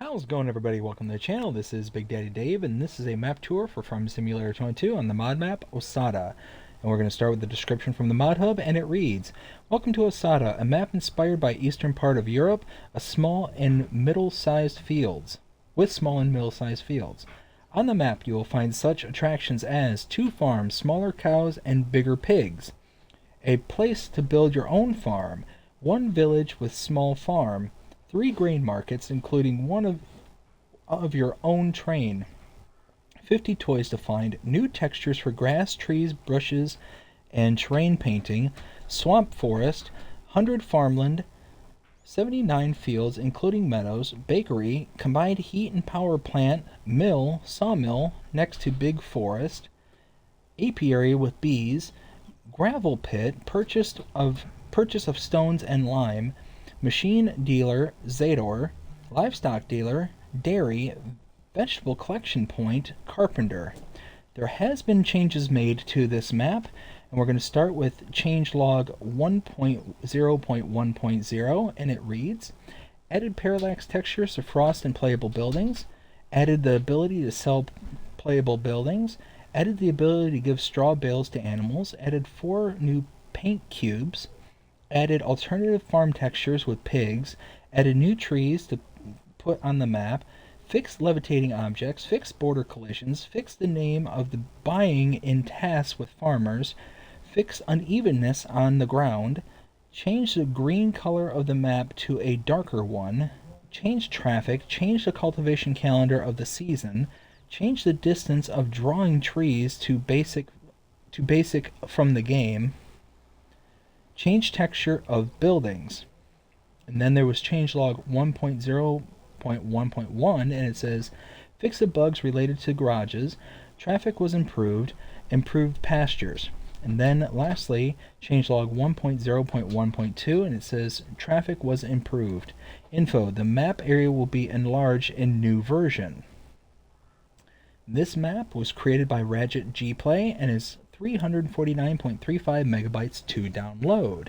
How's it going, everybody? Welcome to the channel. This is Big Daddy Dave, and this is a map tour for Farm Simulator 22 on the mod map Osada. And we're going to start with the description from the mod hub, and it reads, "Welcome to Osada, a map inspired by eastern part of Europe, with small and middle-sized fields. On the map, you will find such attractions as 2 farms, smaller cows, and bigger pigs. A place to build your own farm, 1 village with small farm, 3 grain markets, including one of your own train, 50 toys to find, new textures for grass, trees, bushes, and terrain painting, swamp forest, 100 farmland, 79 fields, including meadows, bakery, combined heat and power plant, mill, sawmill, next to big forest, apiary with bees, gravel pit, purchase of stones and lime, machine dealer, Zador, livestock dealer, dairy, vegetable collection point, carpenter." There has been changes made to this map, and we're going to start with changelog 1.0.1.0, and it reads, "Added parallax textures to frost and playable buildings, added the ability to sell playable buildings, added the ability to give straw bales to animals, added 4 new paint cubes, added alternative farm textures with pigs, added new trees to put on the map, fixed levitating objects, fixed border collisions, fixed the name of the buying in tasks with farmers, fixed unevenness on the ground, changed the green color of the map to a darker one, changed traffic, changed the cultivation calendar of the season, changed the distance of drawing trees to basic from the game, change texture of buildings." And then there was changelog 1.0.1.1, and it says, "Fix the bugs related to garages, traffic was improved pastures." And then lastly, changelog 1.0.1.2, and it says, "Traffic was improved. Info, the map area will be enlarged in new version." This map was created by Radget Gplay and is 349.35 megabytes to download.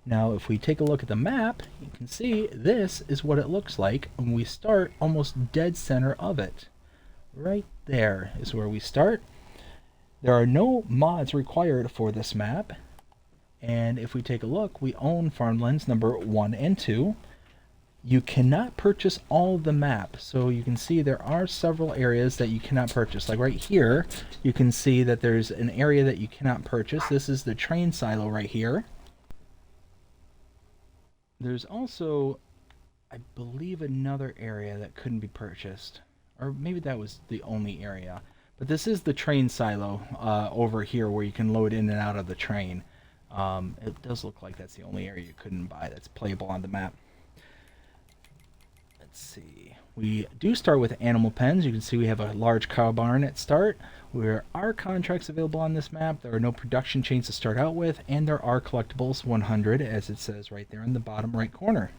Now, if we take a look at the map, you can see this is what it looks like when we start almost dead center of it. Right there is where we start. There are no mods required for this map. And if we take a look, we own farmlands number 1 and 2. You cannot purchase all of the map, so you can see there are several areas that you cannot purchase. Like right here, you can see that there's an area that you cannot purchase. This is the train silo right here. There's also, I believe, another area that couldn't be purchased, or maybe that was the only area. But this is the train silo over here where you can load in and out of the train. It does look like that's the only area you couldn't buy that's playable on the map. Let's see. We do start with animal pens. You can see we have a large cow barn at start. There are contracts available on this map. There are no production chains to start out with, and there are collectibles 100, as it says right there in the bottom right corner.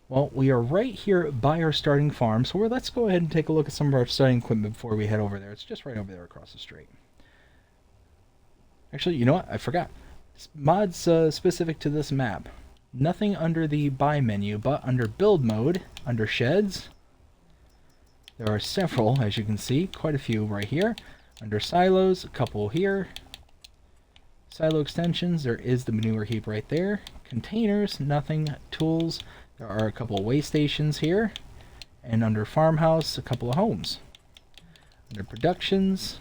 Well, we are right here by our starting farm, so let's go ahead and take a look at some of our starting equipment before we head over there. It's just right over there across the street. Actually, you know what? I forgot. Mods specific to this map. Nothing under the buy menu, but under build mode, under sheds, there are several, as you can see, quite a few right here. Under silos, a couple here. Silo extensions, there is the manure heap right there. Containers, nothing. Tools, there are a couple of way stations here. And under farmhouse, a couple of homes. Under productions,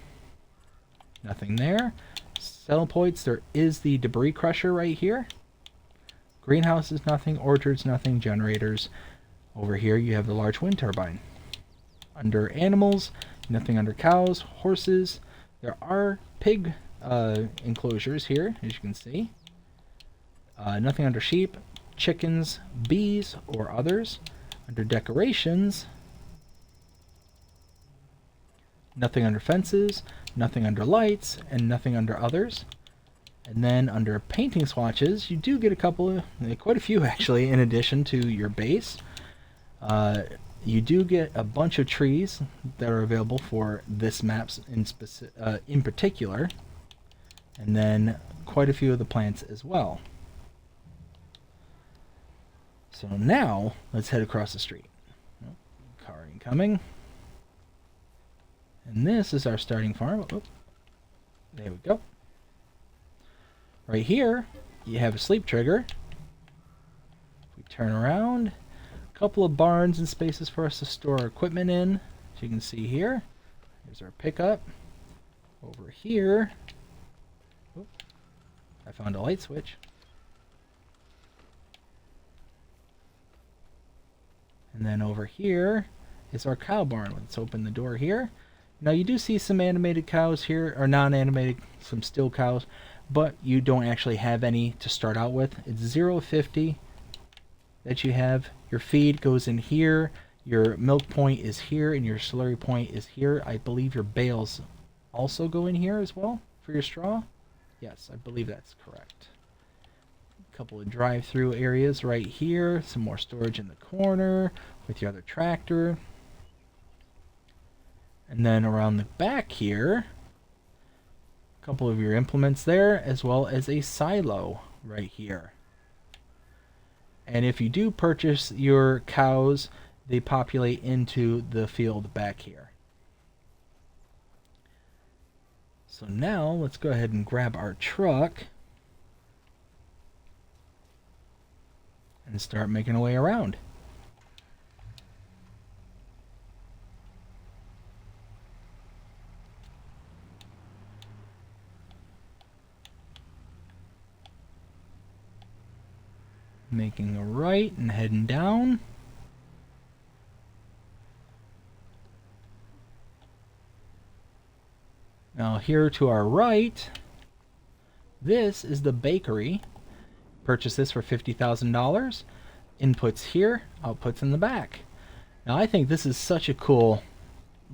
nothing there. Sell points, there is the debris crusher right here. Greenhouses, nothing. Orchards, nothing. Generators. Over here you have the large wind turbine. Under animals, nothing under cows, horses. There are pig enclosures here, as you can see. Nothing under sheep, chickens, bees, or others. Under decorations, nothing under fences, nothing under lights, and nothing under others. And then under painting swatches, you do get quite a few actually, in addition to your base. You do get a bunch of trees that are available for this map in particular, and then quite a few of the plants as well. So now, let's head across the street. Oh, car incoming. And this is our starting farm. Oh, there we go. Right here, you have a sleep trigger. If we turn around, a couple of barns and spaces for us to store our equipment in. As you can see here, here's our pickup. Over here, oh, I found a light switch. And then over here is our cow barn. Let's open the door here. Now you do see some animated cows here, or non-animated, some still cows, but you don't actually have any to start out with. It's 0.50 that you have. Your feed goes in here, your milk point is here, and your slurry point is here. I believe your bales also go in here as well for your straw. Yes, I believe that's correct. A couple of drive-through areas right here, some more storage in the corner with your other tractor. And then around the back here, a couple of your implements there, as well as a silo right here. And if you do purchase your cows, they populate into the field back here. So now let's go ahead and grab our truck and start making our way around. Making a right and heading down. Now here to our right, this is the bakery. Purchased this for $50,000. Inputs here, outputs in the back. Now I think this is such a cool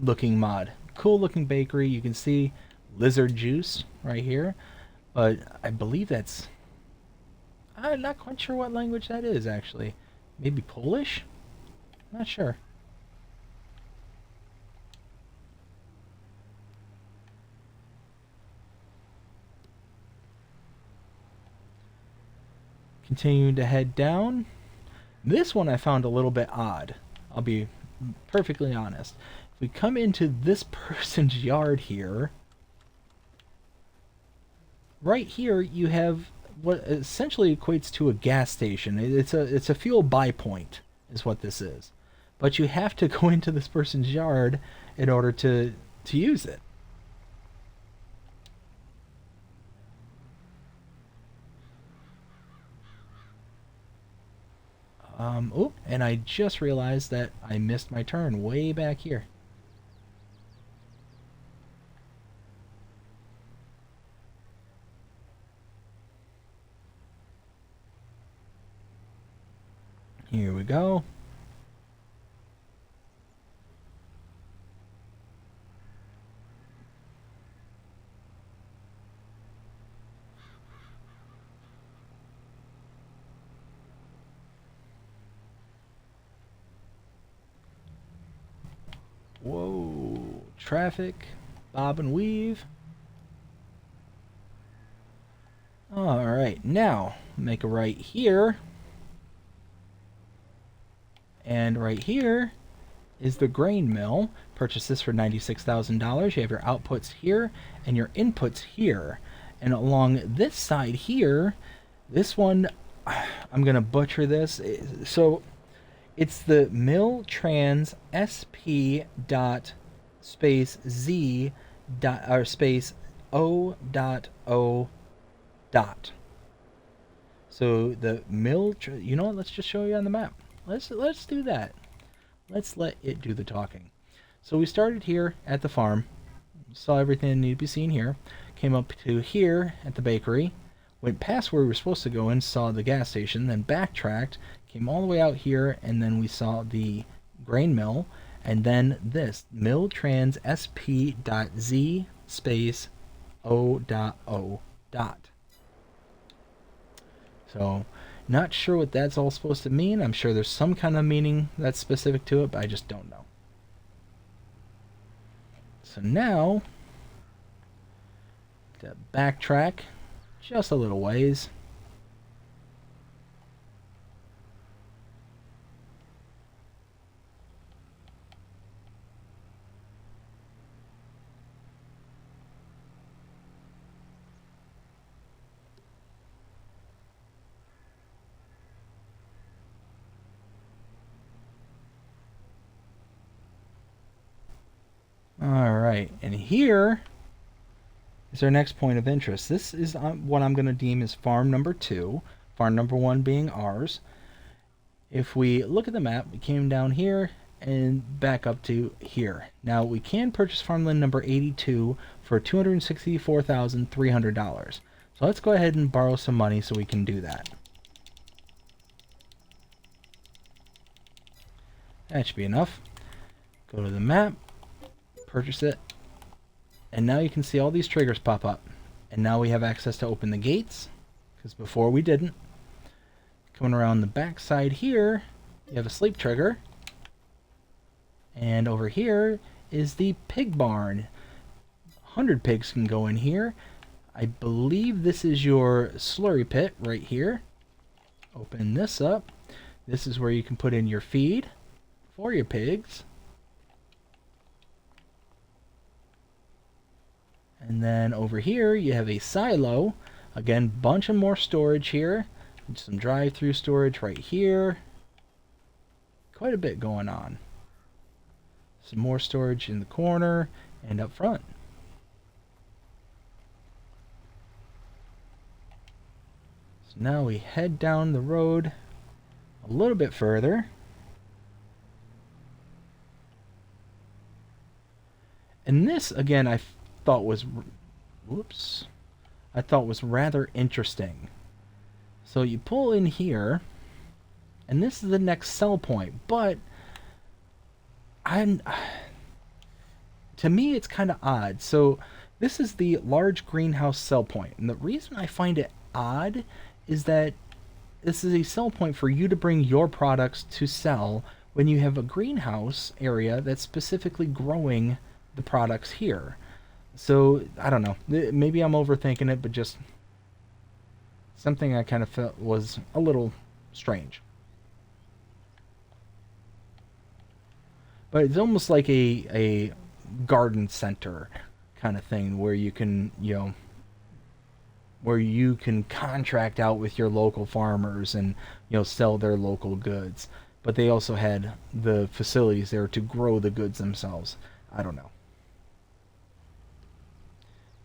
looking mod. Cool looking bakery. You can see lizard juice right here. But I believe that's... I'm not quite sure what language that is actually. Maybe Polish? Not sure. Continuing to head down. This one I found a little bit odd. I'll be perfectly honest. If we come into this person's yard here, right here you have what essentially equates to a gas station. It's a fuel buy point is what this is. But you have to go into this person's yard in order to use it. Oh, and I just realized that I missed my turn way back here. Here we go. Whoa, traffic, bob and weave. Alright, now make a right here. And right here is the grain mill. Purchased this for $96,000. You have your outputs here and your inputs here. And along this side here, this one, I'm going to butcher this. So it's the mill trans sp dot space z dot or space o dot o dot. So the mill, you know what? Let's just show you on the map. Let's do that. Let's let it do the talking. So we started here at the farm, saw everything that needed to be seen here, came up to here at the bakery, went past where we were supposed to go and saw the gas station, then backtracked, came all the way out here, and then we saw the grain mill, and then this mill trans sp.z space o.o dot. So not sure what that's all supposed to mean. I'm sure there's some kind of meaning that's specific to it, but I just don't know. So now, to backtrack just a little ways. Alright, and here is our next point of interest. This is what I'm going to deem as farm number 2, farm number 1 being ours. If we look at the map, we came down here and back up to here. Now we can purchase farmland number 82 for $264,300. So let's go ahead and borrow some money so we can do that. That should be enough. Go to the map, purchase it, and now you can see all these triggers pop up. And now we have access to open the gates, because before we didn't. Coming around the back side here, you have a sleep trigger. And over here is the pig barn. 100 pigs can go in here. I believe this is your slurry pit right here. Open this up. This is where you can put in your feed for your pigs. And then over here you have a silo. Again, bunch of more storage here. Some drive-through storage right here. Quite a bit going on. Some more storage in the corner and up front. So now we head down the road a little bit further. And this, again, I thought was rather interesting. So you pull in here, and this is the next sell point, but to me it's kind of odd. So this is the large greenhouse sell point, and the reason I find it odd is that this is a sell point for you to bring your products to sell when you have a greenhouse area that's specifically growing the products here. So I don't know, maybe I'm overthinking it, but just something I kind of felt was a little strange. But it's almost like a garden center kind of thing where you can, where you can contract out with your local farmers and, sell their local goods. But they also had the facilities there to grow the goods themselves. I don't know.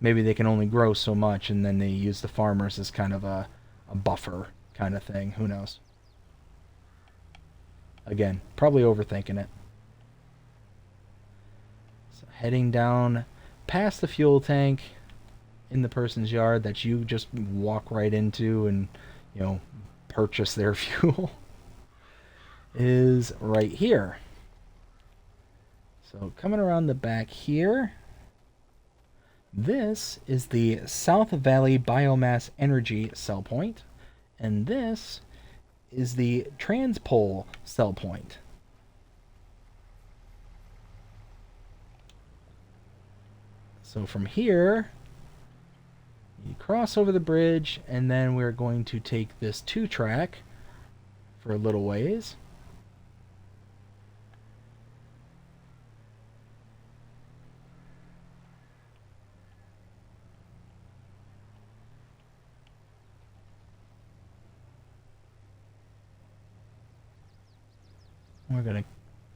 Maybe they can only grow so much and then they use the farmers as kind of a buffer kind of thing. Who knows? Again, probably overthinking it. So heading down past the fuel tank in the person's yard that you just walk right into and, purchase their fuel is right here. So coming around the back here, this is the South Valley Biomass Energy Cell Point, and this is the Transpole Cell Point. So from here, you cross over the bridge, and then we're going to take this 2-track for a little ways. We're going to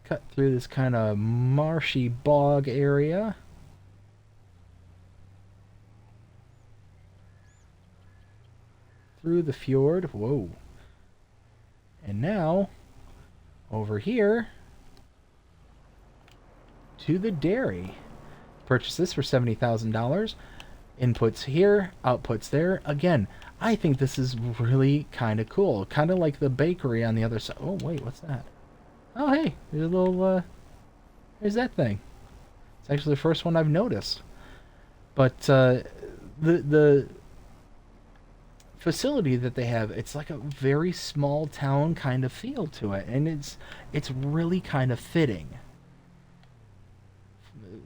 cut through this kind of marshy bog area. Through the fjord. Whoa. And now, over here, to the dairy. Purchase this for $70,000. Inputs here, outputs there. Again, I think this is really kind of cool. Kind of like the bakery on the other side. Oh, wait, what's that? Oh, hey, there's a little, there's that thing. It's actually the first one I've noticed. But the facility that they have, it's like a very small town kind of feel to it, and it's really kind of fitting.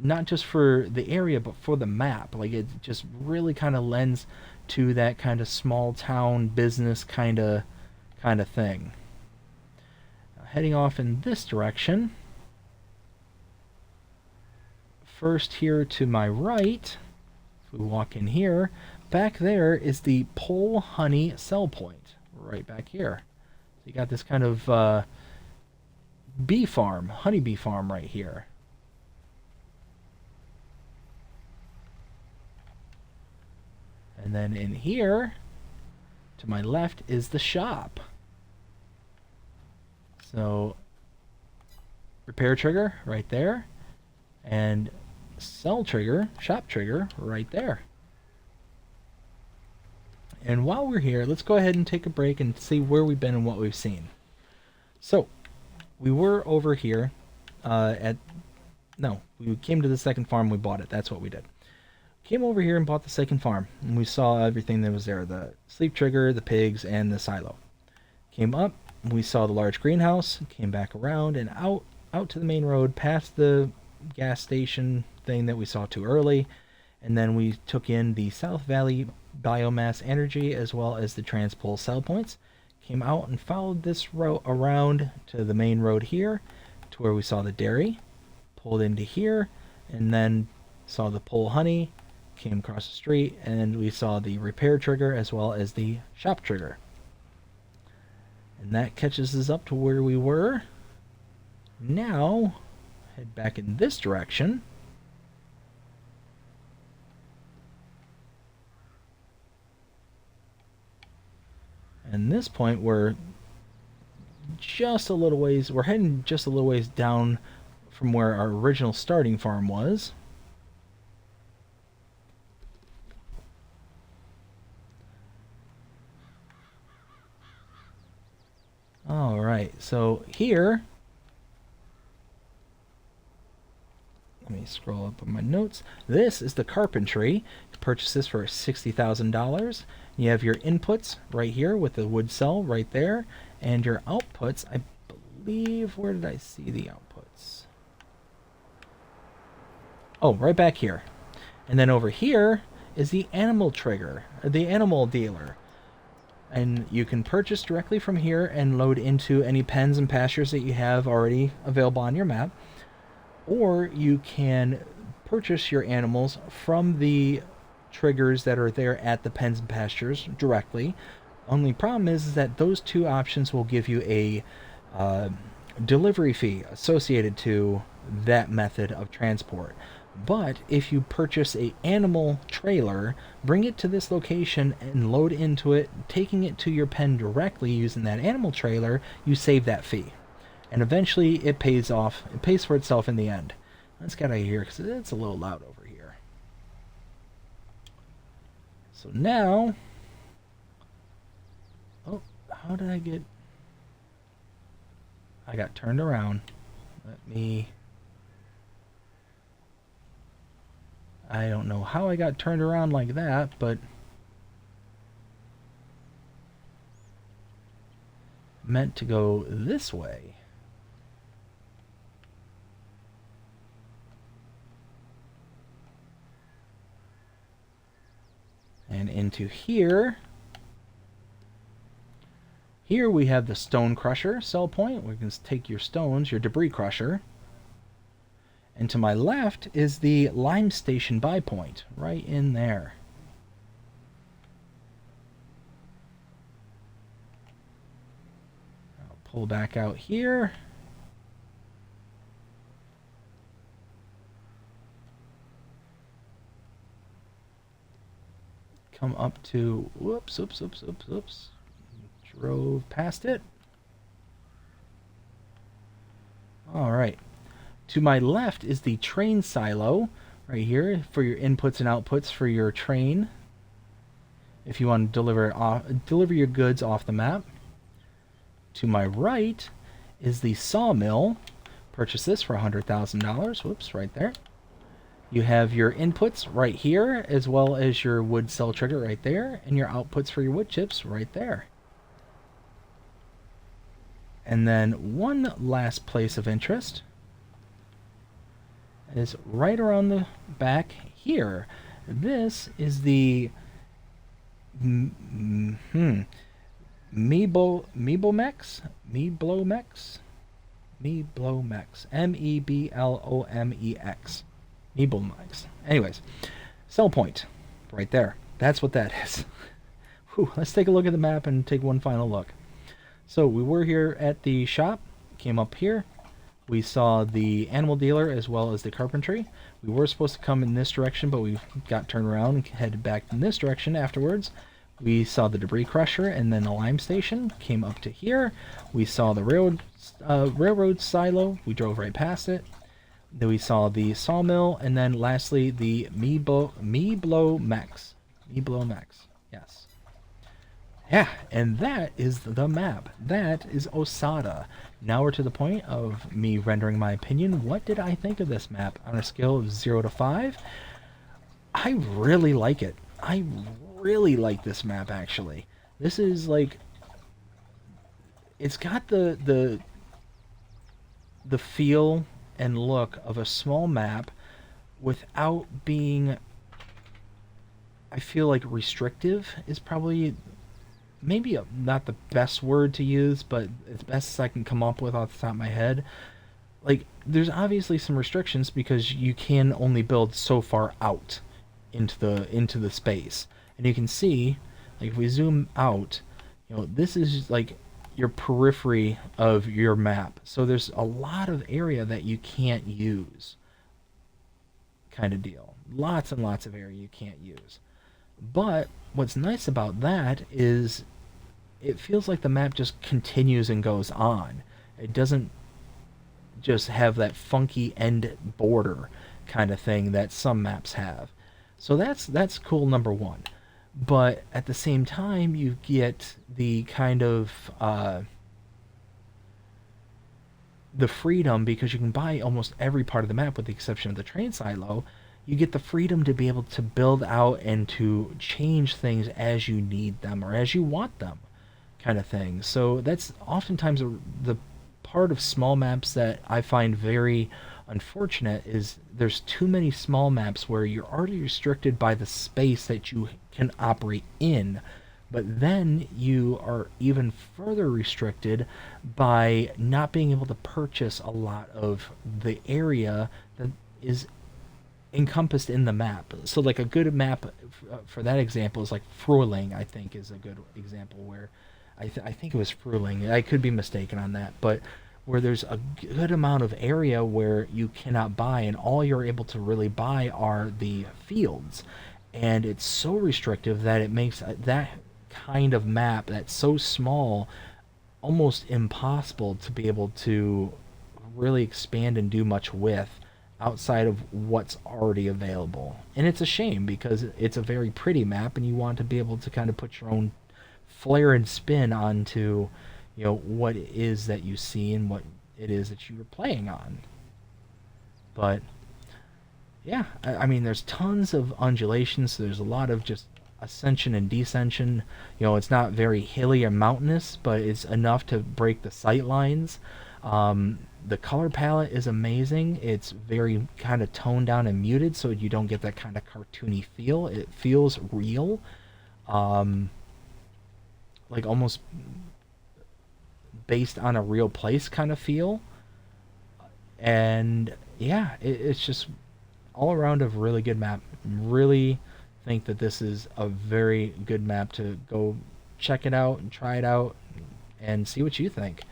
Not just for the area, but for the map. Like, it just really kind of lends to that kind of small town business kind of thing. Heading off in this direction. First here to my right, if we walk in here, back there is the Pole Honey Cell Point, right back here. So you got this kind of bee farm, honeybee farm right here. And then in here, to my left, is the shop. So, repair trigger right there, and sell trigger, shop trigger right there. And while we're here, let's go ahead and take a break and see where we've been and what we've seen. So, we were over here we came to the second farm, we bought it. That's what we did. Came over here and bought the second farm, and we saw everything that was there, the sleep trigger, the pigs, and the silo. Came up, we saw the large greenhouse, came back around and out to the main road, past the gas station thing that we saw too early, and then we took in the South Valley biomass energy as well as the transpol cell points, came out and followed this route around to the main road here, to where we saw the dairy, pulled into here, and then saw the pole honey, came across the street, and we saw the repair trigger as well as the shop trigger. And that catches us up to where we were. Now, head back in this direction. And this point, we're just a little ways, we're heading just a little ways down from where our original starting farm was. Alright, so here, let me scroll up on my notes. This is the carpentry. You can purchase this for $60,000. You have your inputs right here with the wood cell right there, and your outputs, I believe, where did I see the outputs? Oh, right back here. And then over here is the animal trigger, the animal dealer. And you can purchase directly from here and load into any pens and pastures that you have already available on your map. Or you can purchase your animals from the triggers that are there at the pens and pastures directly. Only problem is that those two options will give you a delivery fee associated to that method of transport. But if you purchase a animal trailer, bring it to this location and load into it, taking it to your pen directly using that animal trailer, you save that fee. And eventually it pays off, it pays for itself in the end. Let's get out of here because it's a little loud over here. So now, oh, how did I got turned around. I don't know how I got turned around like that, but meant to go this way. And into here. Here we have the stone crusher cell point. We can take your stones, your debris crusher. And to my left is the lime station buy point, right in there. I'll pull back out here. Come up to, whoops. Drove past it. All right. To my left is the train silo right here for your inputs and outputs for your train. If you want to deliver your goods off the map. To my right is the sawmill. Purchase this for $100,000. Whoops, right there. You have your inputs right here, as well as your wood cell trigger right there, and your outputs for your wood chips right there. And then one last place of interest is right around the back here. This is the Meeblomex? Meeblomex? Meblomex. Meeblomex. Anyways, sell point right there. That's what that is. Whew, let's take a look at the map and take one final look. So we were here at the shop, came up here, We saw the animal dealer as well as the carpentry. We were supposed to come in this direction, but we got turned around and headed back in this direction afterwards. We saw the debris crusher and then the lime station. Came up to here. We saw the railroad silo. We drove right past it. Then we saw the sawmill, and then lastly the Meeblo Mex. Meeblo Mex. Yes. Yeah, and that is the map. That is Osada. Now we're to the point of me rendering my opinion. What did I think of this map on a scale of 0 to 5? I really like it. I really like this map, actually. This is like... It's got the feel and look of a small map without being... I feel like restrictive is probably... maybe not the best word to use, but it's best as I can come up with off the top of my head. Like, there's obviously some restrictions because you can only build so far out into the space. And you can see, like, if we zoom out, you know, this is like your periphery of your map. So there's a lot of area that you can't use, kind of deal. Lots and lots of area you can't use. But what's nice about that is it feels like the map just continues and goes on. It doesn't just have that funky end border kind of thing that some maps have. So that's cool, number one. But at the same time, you get the kind of the freedom, because you can buy almost every part of the map with the exception of the train silo. You get the freedom to be able to build out and to change things as you need them or as you want them, kind of thing. So that's oftentimes the part of small maps that I find very unfortunate, is there's too many small maps where you're already restricted by the space that you can operate in, but then you are even further restricted by not being able to purchase a lot of the area that is encompassed in the map. So like a good map for that example is like Fruling, I think is a good example, where I think it was Fruling. I could be mistaken on that, but where there's a good amount of area where you cannot buy, and all you're able to really buy are the fields. And it's so restrictive that it makes that kind of map that's so small almost impossible to be able to really expand and do much with outside of what's already available. And it's a shame because it's a very pretty map and you want to be able to kind of put your own flair and spin onto, you know, what it is that you see and what it is that you're playing on. But yeah, I mean, there's tons of undulations. So there's a lot of just ascension and descension. You know, it's not very hilly or mountainous, but it's enough to break the sight lines. The color palette is amazing. It's very kind of toned down and muted, so you don't get that kind of cartoony feel. It feels real, like almost based on a real place kind of feel. And yeah, it's just all around a really good map. Really think that this is a very good map to go check it out and try it out and see what you think.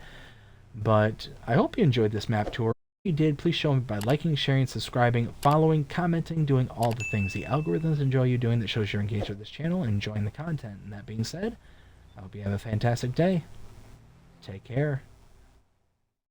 But I hope you enjoyed this map tour. If you did, please show me by liking, sharing, subscribing, following, commenting, doing all the things the algorithms enjoy you doing that shows you're engaged with this channel and enjoying the content. And that being said, I hope you have a fantastic day. Take care.